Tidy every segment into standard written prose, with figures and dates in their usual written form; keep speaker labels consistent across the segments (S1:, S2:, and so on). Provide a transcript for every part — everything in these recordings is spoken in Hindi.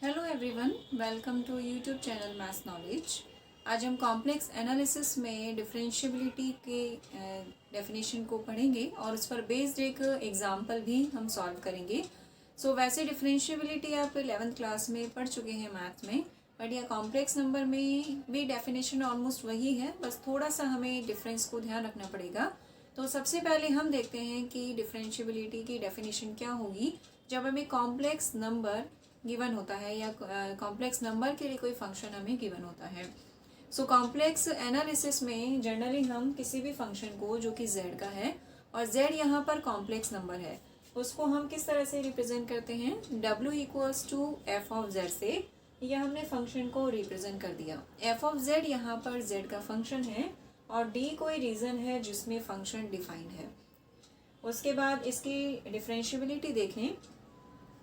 S1: Hello everyone, welcome to YouTube channel maths knowledge. आज हम कॉम्प्लेक्स एनालिसिस में डिफरेंशियबिलिटी के डेफिनेशन को पढ़ेंगे और उस पर बेस्ड एक एग्जांपल भी हम सॉल्व करेंगे। वैसे डिफरेंशियबिलिटी आप 11th क्लास में पढ़ चुके हैं मैथ में, बट यह कॉम्प्लेक्स नंबर में भी डेफिनेशन ऑलमोस्ट वही है, बस थोड़ा सा हमें डिफरेंस को ध्यान रखना पड़ेगा। तो सबसे पहले हम देखते हैं कि डिफरेंशियबिलिटी की डेफिनेशन क्या होगी जब हमें कॉम्प्लेक्स नंबर गिवन होता है या कॉम्प्लेक्स नंबर के लिए कोई फंक्शन हमें गिवन होता है। कॉम्प्लेक्स एनालिसिस में जनरली हम किसी भी फंक्शन को जो कि z का है और z यहाँ पर कॉम्प्लेक्स नंबर है, उसको हम किस तरह से रिप्रेजेंट करते हैं, w equals to F of z से यह हमने फंक्शन को रिप्रेजेंट कर दिया। एफ ऑफ z यहाँ पर z का फंक्शन है और d कोई रीजन है जिसमें फंक्शन डिफाइंड है। उसके बाद इसकी डिफरेंशियबिलिटी देखें।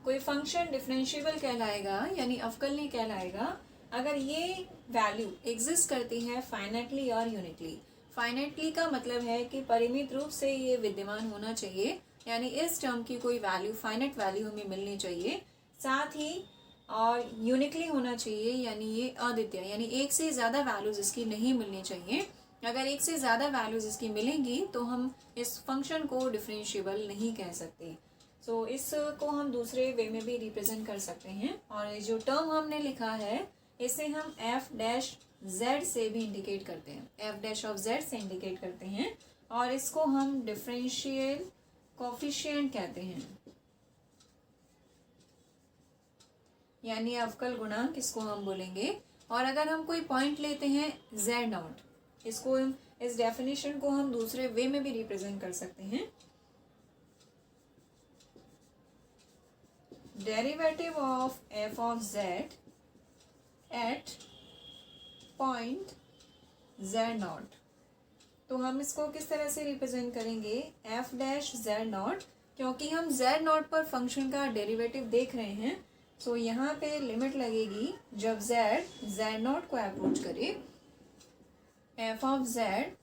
S1: कोई फंक्शन डिफरेंशिएबल कहलाएगा यानी अवकलनीय कहलाएगा अगर ये वैल्यू एग्जिस्ट करती है फाइनाइटली और यूनिकली। फाइनाइटली का मतलब है कि परिमित रूप से ये विद्यमान होना चाहिए, यानी इस टर्म की कोई वैल्यू फाइनाइट वैल्यू हमें मिलनी चाहिए, साथ ही और यूनिकली होना चाहिए यानी ये अद्वितीय, यानी एक से ज़्यादा वैल्यूज इसकी नहीं मिलनी चाहिए। अगर एक से ज़्यादा वैल्यूज इसकी मिलेंगी तो हम इस फंक्शन को डिफरेंशिएबल नहीं कह सकते। इसको हम दूसरे वे में भी रिप्रेजेंट कर सकते हैं और जो टर्म हमने लिखा है इसे हम एफ डैश जेड से भी इंडिकेट करते हैं, एफ डैश ऑफ जेड से इंडिकेट करते हैं और इसको हम डिफरेंशियल कोफिशिएंट कहते हैं, यानी अवकल गुणांक इसको हम बोलेंगे। और अगर हम कोई पॉइंट लेते हैं जेड नॉट, इसको इस डेफिनेशन को हम दूसरे वे में भी रिप्रेजेंट कर सकते हैं। Derivative of F of Z at point Z naught, तो हम इसको किस तरह से रिप्रेजेंट करेंगे, एफ डैश जेड नॉट, क्योंकि हम जेड नॉट पर फंक्शन का डेरिवेटिव देख रहे हैं। यहाँ पे लिमिट लगेगी जब जेड नॉट को अप्रोच करे, F of Z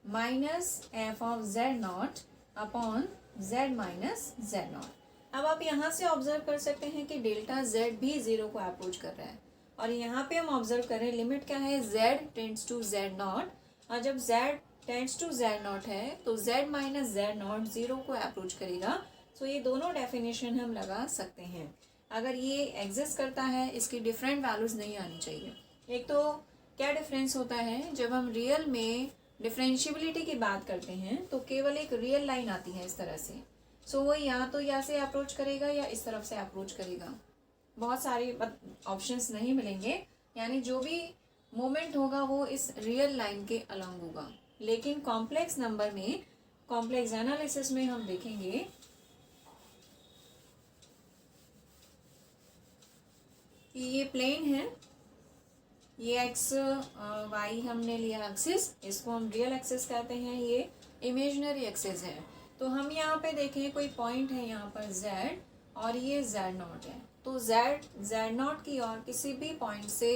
S1: minus F of Z not upon Z minus Z not. अब आप यहाँ से ऑब्जर्व कर सकते हैं कि डेल्टा z भी 0 को अप्रोच कर रहा है और यहाँ पे हम ऑब्जर्व करें लिमिट क्या है, z tends to z naught, और जब z tends to z naught है तो z माइनस z नॉट 0 को अप्रोच करेगा। ये दोनों डेफिनेशन हम लगा सकते हैं। अगर ये एग्जिस्ट करता है इसकी डिफरेंट वैल्यूज नहीं आनी चाहिए। एक तो क्या डिफरेंस होता है, जब हम रियल में डिफरेंशियबिलिटी की बात करते हैं तो केवल एक रियल लाइन आती है इस तरह से, वो यहाँ तो यहाँ से अप्रोच करेगा या इस तरफ से अप्रोच करेगा, बहुत सारे ऑप्शंस नहीं मिलेंगे, यानी जो भी मोमेंट होगा वो इस रियल लाइन के अलोंग होगा। लेकिन कॉम्प्लेक्स नंबर में, कॉम्प्लेक्स एनालिसिस में हम देखेंगे कि ये प्लेन है, ये एक्स वाई हमने लिया एक्सिस, इसको हम रियल एक्सिस कहते हैं, ये इमेजिनरी एक्सिस है। तो हम यहाँ पे देखें कोई पॉइंट है यहाँ पर z और ये z नॉट है, तो z नॉट की ओर किसी भी पॉइंट से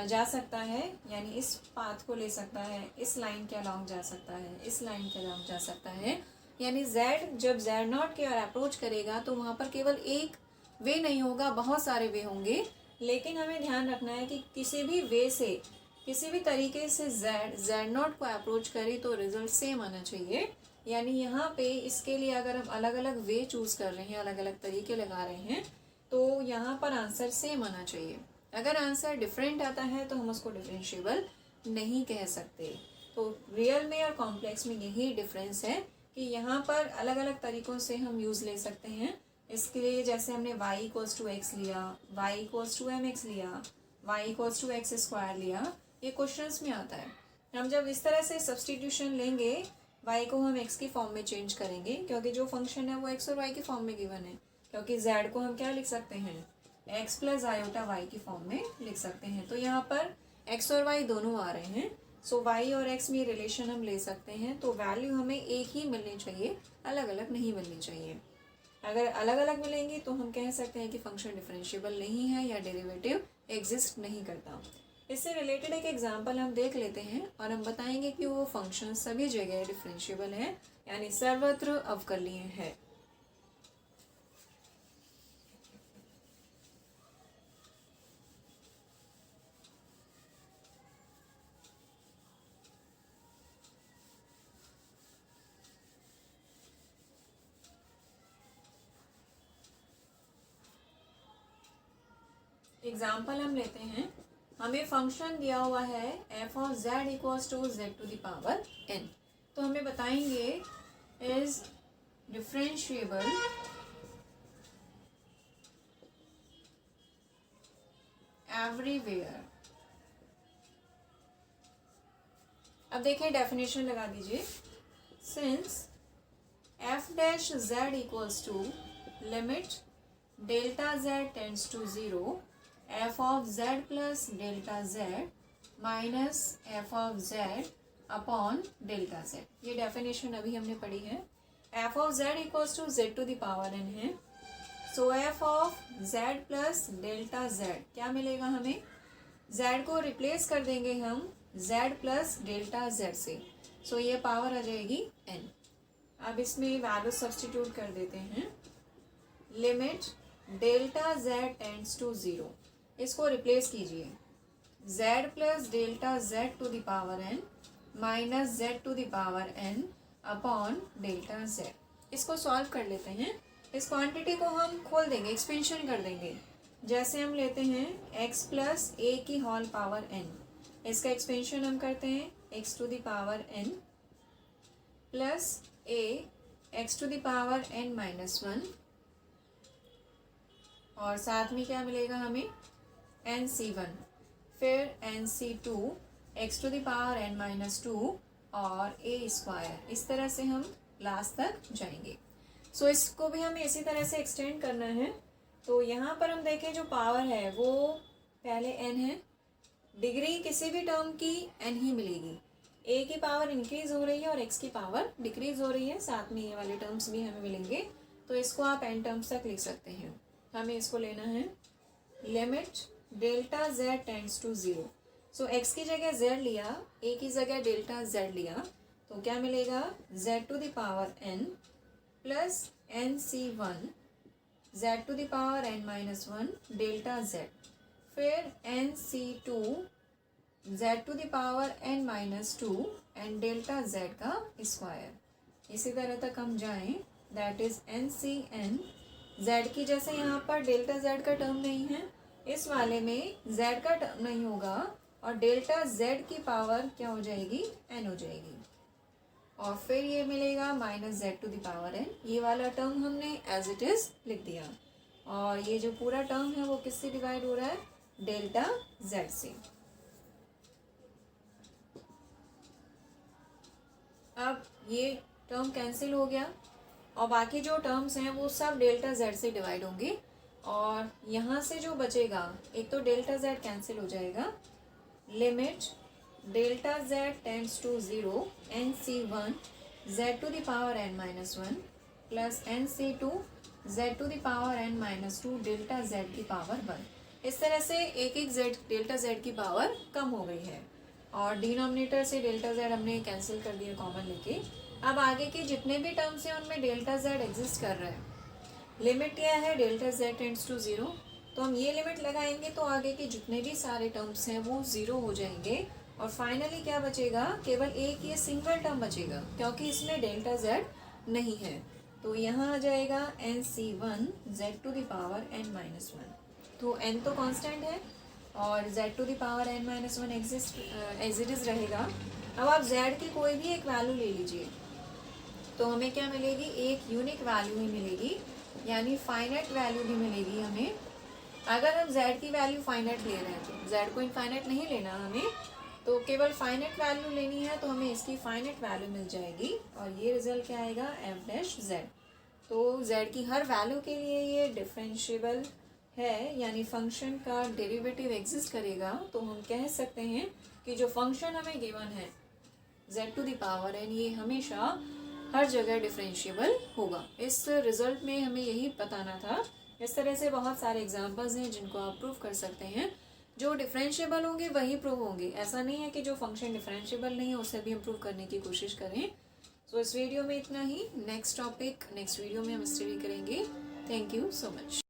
S1: जा सकता है, यानी इस पाथ को ले सकता है, इस लाइन के अलॉन्ग जा सकता है, इस लाइन के अलॉन्ग जा सकता है। यानी z जब z नॉट की ओर अप्रोच करेगा तो वहाँ पर केवल एक वे नहीं होगा, बहुत सारे वे होंगे, लेकिन हमें ध्यान रखना है कि किसी भी वे से, किसी भी तरीके से z नॉट को अप्रोच करे तो रिजल्ट सेम आना चाहिए। यानी यहाँ पे इसके लिए अगर हम अलग अलग वे चूज कर रहे हैं, अलग अलग तरीके लगा रहे हैं, तो यहाँ पर आंसर सेम आना चाहिए। अगर आंसर डिफरेंट आता है तो हम उसको डिफरेंशिएबल नहीं कह सकते। तो रियल में और कॉम्प्लेक्स में यही डिफरेंस है कि यहाँ पर अलग अलग तरीक़ों से हम यूज़ ले सकते हैं। इसके लिए जैसे हमने y इक्वल्स टू एक्स लिया, y equals to M X लिया, y equals to X square लिया, ये क्वेश्चंस में आता है। हम जब इस तरह से सब्सटीट्यूशन लेंगे, y को हम x की फॉर्म में चेंज करेंगे क्योंकि जो फंक्शन है वो x और y की फॉर्म में गिवन है, क्योंकि z को हम क्या लिख सकते हैं, x प्लस आयोटा y की फॉर्म में लिख सकते हैं। तो यहाँ पर x और y दोनों आ रहे हैं, y और x में रिलेशन हम ले सकते हैं, तो वैल्यू हमें एक ही मिलनी चाहिए, अलग अलग नहीं मिलनी चाहिए। अगर अलग अलग मिलेंगी तो हम कह सकते हैं कि फंक्शन डिफरेंशिएबल नहीं है या डेरिवेटिव एग्जिस्ट नहीं करता। इससे रिलेटेड एक एग्जांपल हम देख लेते हैं और हम बताएंगे कि वो फंक्शन सभी जगह डिफरेंशिएबल है, यानी सर्वत्र अवकलनीय है। एग्जाम्पल हम लेते हैं। हमें फंक्शन दिया हुआ है F of Z equals to Z to the power N. तो हमें बताएंगे इज डिफरेंशिएबल एवरीवेयर। अब देखिए डेफिनेशन लगा दीजिए। Since F dash Z equals to limit delta Z tends to zero F of Z plus delta Z minus F of Z upon delta Z. ये डेफिनेशन अभी हमने पढ़ी है। F of Z equals to Z to the power N है। So F of Z plus delta Z क्या मिलेगा हमें? जेड को रिप्लेस कर देंगे हम जेड प्लस डेल्टा जेड से। सो ये पावर आ जाएगी एन। अब इसमें वैल्यू सब्स्टिट्यूट कर देते हैं। Limit delta Z tends to zero, इसको रिप्लेस कीजिए Z plus delta Z to the power N minus Z to the power N upon delta Z. इसको सॉल्व कर लेते हैं। इस क्वांटिटी को हम खोल देंगे, एक्सपेंशन कर देंगे। जैसे हम लेते हैं x प्लस ए की होल पावर n, इसका एक्सपेंशन हम करते हैं x to the power n plus a x to the power n minus 1, और साथ में क्या मिलेगा हमें nc1, फिर nc2 x to the power n minus 2 और a स्क्वायर। इस तरह से हम लास्ट तक जाएंगे। सो इसको भी हमें इसी तरह से एक्सटेंड करना है। तो यहाँ पर हम देखें जो पावर है वो पहले n है, डिग्री किसी भी टर्म की n ही मिलेगी। a की पावर इंक्रीज हो रही है और x की पावर डिक्रीज हो रही है, साथ में ये वाले टर्म्स भी हमें मिलेंगे। तो इसको आप n टर्म्स तक लिख सकते हैं। हमें इसको लेना है limit delta z tends to zero. So x की जगह z लिया, a की जगह डेल्टा z लिया, तो क्या मिलेगा z to the power n plus nc1 z to the power n minus 1 delta z, फिर nc2 z to the power n minus 2 and delta z का स्क्वायर। इसी तरह तक हम जाएं, दैट इज ncn z की जैसे यहाँ पर डेल्टा z का टर्म नहीं है, इस वाले में z का टर्म नहीं होगा और डेल्टा z की पावर क्या हो जाएगी n हो जाएगी, और फिर ये मिलेगा minus z to the power n। ये वाला टर्म हमने एज इट इज लिख दिया, और ये जो पूरा टर्म है वो किससे डिवाइड हो रहा है? डेल्टा z से। अब ये टर्म कैंसिल हो गया और बाकी जो टर्म्स हैं वो सब डेल्टा z से डिवाइड होंगे, और यहाँ से जो बचेगा, एक तो डेल्टा z कैंसिल हो जाएगा। Limit delta z tends to zero nc1 z to the power n minus 1 plus nc2 z to the power n minus 2 delta z की पावर 1। इस तरह से एक एक z डेल्टा z की पावर कम हो गई है, और डिनोमिनेटर से डेल्टा z हमने कैंसिल कर दिया कॉमन लेके। अब आगे के जितने भी टर्म्स हैं उनमें डेल्टा z एग्जिस्ट कर रहा है। लिमिट क्या है? Delta z tends to zero. तो हम ये लिमिट लगाएंगे तो आगे के जितने भी सारे टर्म्स हैं वो ज़ीरो हो जाएंगे, और फाइनली क्या बचेगा? केवल एक ये सिंगल टर्म बचेगा, क्योंकि इसमें डेल्टा z नहीं है। तो यहाँ आ जाएगा nc1 z to the power n minus 1। तो n तो कांस्टेंट है और z to the power n minus 1 exist as it is रहेगा। अब आप z की कोई भी एक वैल्यू ले लीजिए, तो हमें क्या मिलेगी? एक यूनिक वैल्यू ही मिलेगी, यानी फाइनाइट वैल्यू भी मिलेगी हमें। अगर हम z की वैल्यू फाइनाइट ले रहे हैं तो z को इनफाइनाइट नहीं लेना हमें, तो केवल फाइनाइट वैल्यू लेनी है, तो हमें इसकी फाइनाइट वैल्यू मिल जाएगी, और ये रिजल्ट क्या आएगा? F dash Z. तो z की हर वैल्यू के लिए ये डिफरेंशिएबल है, यानी फंक्शन का डेरिवेटिव एग्जिस्ट करेगा। तो हम कह सकते हैं कि जो फंक्शन हमें गिवन है z to the power n, ये हमेशा हर जगह डिफरेंशिएबल होगा। इस रिजल्ट में हमें यही बताना था। इस तरह से बहुत सारे एग्जांपल्स हैं जिनको आप प्रूव कर सकते हैं। जो डिफरेंशिएबल होंगे वही प्रूव होंगे, ऐसा नहीं है कि जो फंक्शन डिफरेंशिएबल नहीं है उसे भी हम प्रूव करने की कोशिश करें। सो इस वीडियो में इतना ही। नेक्स्ट टॉपिक नेक्स्ट वीडियो में हम स्टडी करेंगे। Thank you so much.